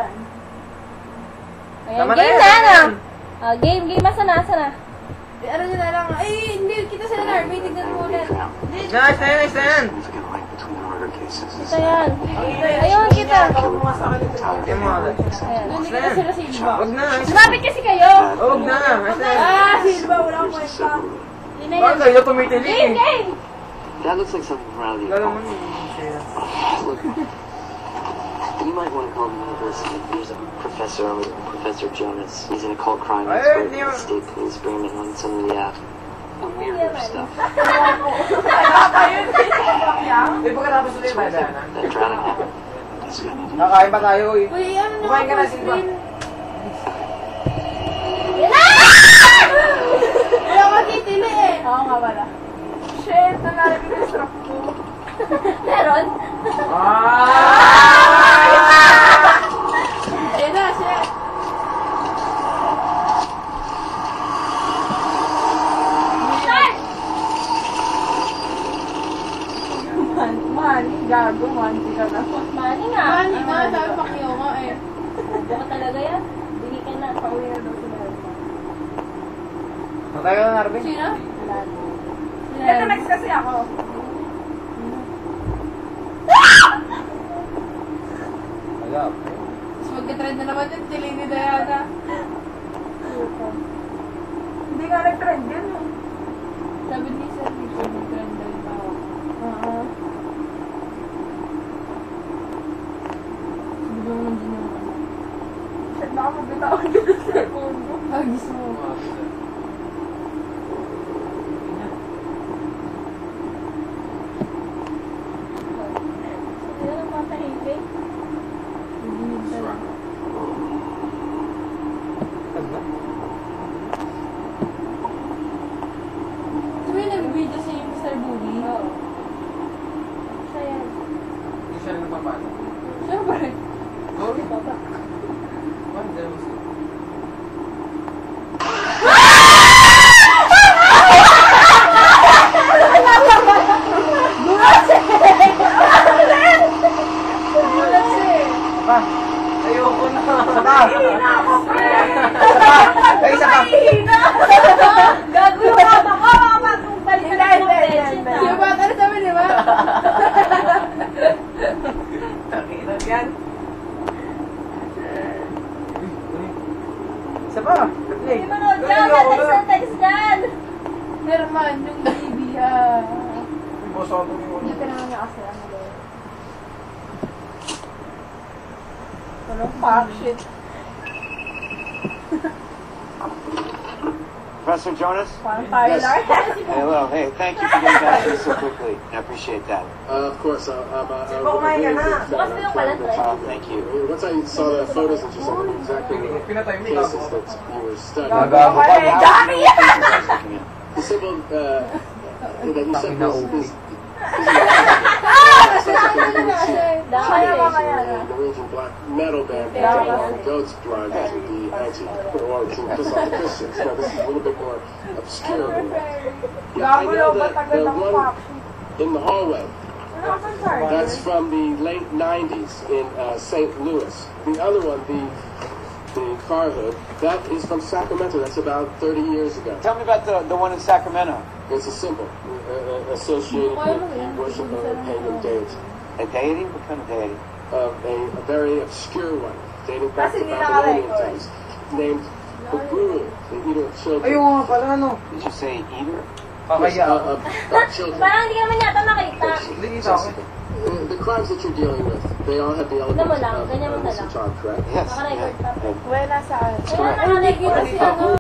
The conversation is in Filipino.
yan. Ayan, game na, ano? Game, asan na? Ano nyo na lang, ay, hindi, kita sila na, may tignan mo ulit. Ito yan. Ayun, kita. Ayan. Hindi kita sila Silva. Huwag na. Lumapit kasi kayo. Huwag na. Silva, wala akong kwenta. Yun na Bakit yun. kayo tumitili? Game! That looks like something from around the Lalo apartment. mo Look, you might want to call the university. There's a professor over there, Professor Jonas. He's an occult crime expert in the state police, bringing in some of the weirder stuff. Eh, pagkatapos ulit, madana. That drowning happened. Kakain pa tayo, eh. Uy, ano na Kumain ka na, ako, Silva. screen. Yan na! Wala ko titili eh. Oo nga wala. Shit, nangyari ko yung stroke ko. Meron? Ayun na, shit. Start! Mani, gago, mani ka na. Mani nga. Mani nga, sabi pakiyo nga eh. Buka talaga yan. Bili ka na. Pauwi na daw sila. Matay ka na, Narvin. Sino? Wala. Ito next kasi ako. Wala. Tapos magka-trend na naman yung tiling ni Diana. Hindi nga nag-trend yun eh. Sabi ni Sir Richard, nag-trend daw yung tao. Bigyan mo din yung ano. Shit, baka magbitawag din sa cellphone ko. Agis mo. Hindi na lang matahimik. Naginig na lang. Di ba yung nag-video si Mr. Bully? Oo. Siya yan. Hindi siya rin napapasok. Siyempre. Sorry. Baba. Bakit dalawa sila? Gulat siya eh. Pa. Ayoko na. Isa pa. Hihina ako, friend! Isa pa. Ay, isa pa. Hihina! Gago yung mama ko. Mama, kung balik ka ng tension na. Yung bata na sabi, di ba? Nakinan yan. Isa pa. Hindi manood dyan. Text dyan. Herman, yung baby ah. Boso ako yung Hindi ka naman niya kasi ano doon. Anong fuck shit? Professor Jonas? Parang tayo lang. Hello, hey, thank you for getting back here so quickly. I appreciate that. Of course, I'm kumain ka na. Bukas mo yung kalat eh. Thank you. Once I saw the photos and just like exactly what Pinatay mo cases that you were studying. Nagago pa ba? The simple, that you said this Damay the Norwegian black metal band from Goat's Blood to the anti, or to just like the Christians. No, this is a little bit more obscure than that. Yeah, I know that the one in the hallway, that's from the late 90s in St. Louis. The other one, the car hood, that is from Sacramento. That's about 30 years ago. Tell me about the one in Sacramento. It's a symbol associated with the worship of a pagan deity. A deity? What kind of deity? A very obscure one, dating back to Babylonian times, named Babu, the eater of children. Ayun nga pala, ano? Did you say eater? Kakaya ako. Of children. Parang hindi ka naman yata makita. Hindi kita ako. The crimes that you're dealing with, they all have the element Tignan mo lang, of ganyan mo na lang. misanthrope, correct? Yes. Naka-record pa. Wala saan. Kaya naka-record kasi ano.